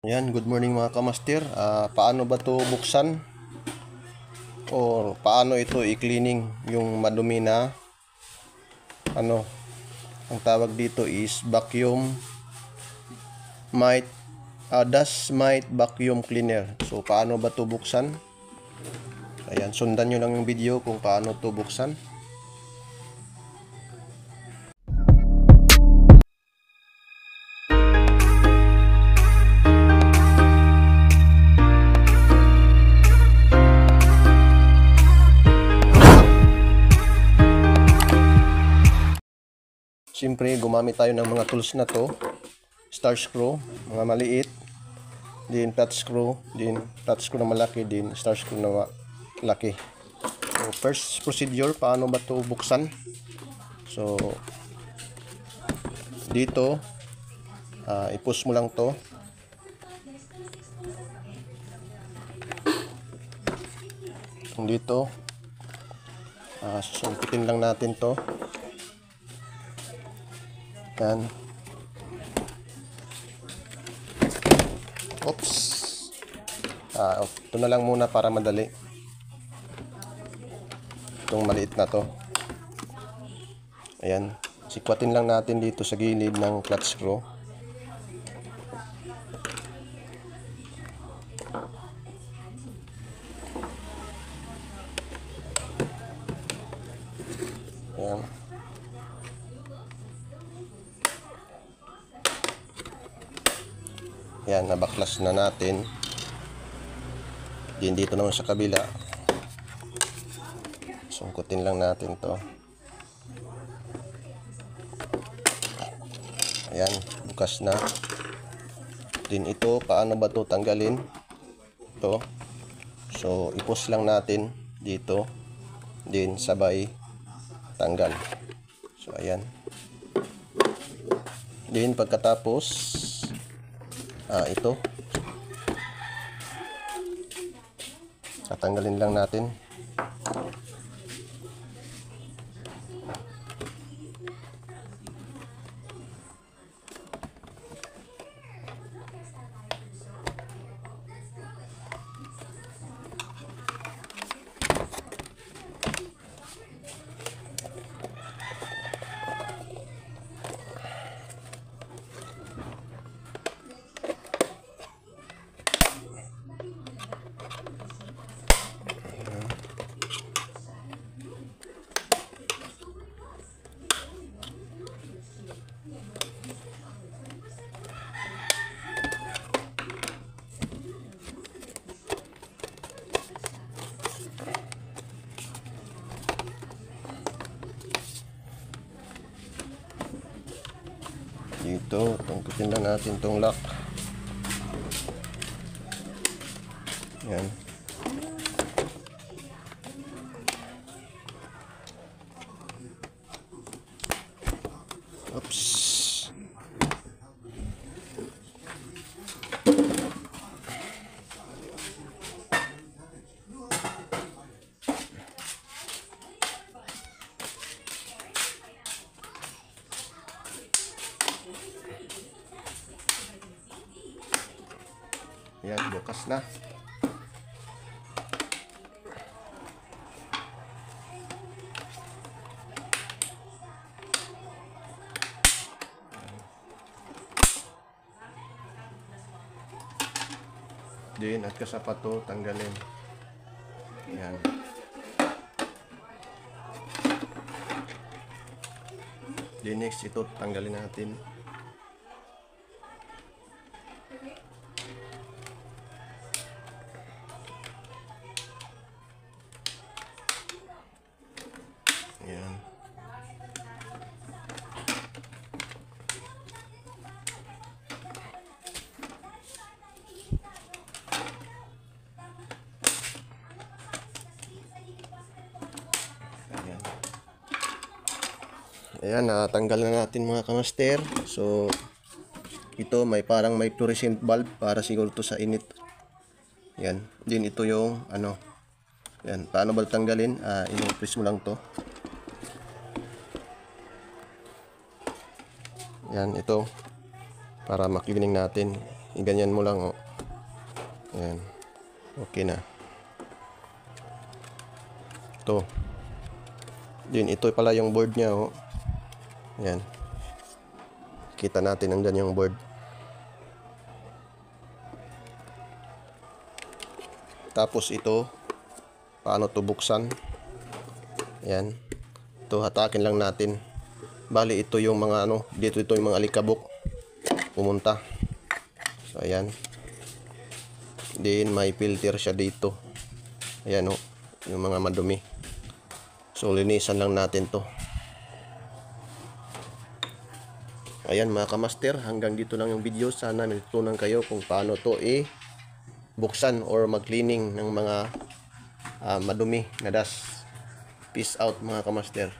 Yan, good morning mga kamaster. Paano ba to buksan? Or paano ito i-cleaning yung madumi na ang tawag dito is vacuum mite dust mite vacuum cleaner. So paano ba to buksan? Ayan, sundan nyo lang yung video kung paano to buksan. Siyempre, gumamit tayo ng mga tools na to. Star screw, mga maliit. Din flat screw, din flat screw na malaki, din star screw na malaki. So, first procedure, paano ba to buksan? So, dito, i-push mo lang to. Dito, susumpitin lang natin to. Yan. Oops. Ito na lang muna para madali. Itong maliit na to. Ayan. Sikwatin lang natin dito sa gilid ng flat screw. Ayan. Yan, nabaklas na natin. Dito naman sa kabila. Sungkutin lang natin to. Ayan, bukas na. Din ito, paano ba to tanggalin? Ito. So, i-push lang natin dito. Din sabay tanggal. So, ayan. Din pagkatapos ito tatanggalin lang natin. Dito, tungkutin lang natin tong lock. Yan. Oops. Yan, bukas na. Din at kasapat to, tanggalin. Yan. Din next ito, tanggalin natin. Ayan. Ayan, natanggal na natin mga kamaster. So, ito may parang may fluorescent bulb para siguro to sa init. Yan. Din ito yung yan. Paano ba tanggalin? I-press mo lang to. Yan, ito. Para maklining natin. Ganyan mo lang, oh. Ayan. Okay na. Ito. Din, ito pala yung board niya, oh. Ayan. Kita natin nandyan yung board. Tapos ito, paano to buksan? Ayan. Ito, hatakin lang natin. Bali, ito yung mga ano, dito ito yung mga alikabok. Pumunta. So, ayan. Then, may filter siya dito. Ayan, oh. Yung mga madumi. So, linisan lang natin to. Ayan mga kamaster, hanggang dito lang yung video. Sana may natutunan kayo kung paano to buksan or mag-cleaning ng mga madumi na dust. Peace out mga kamaster.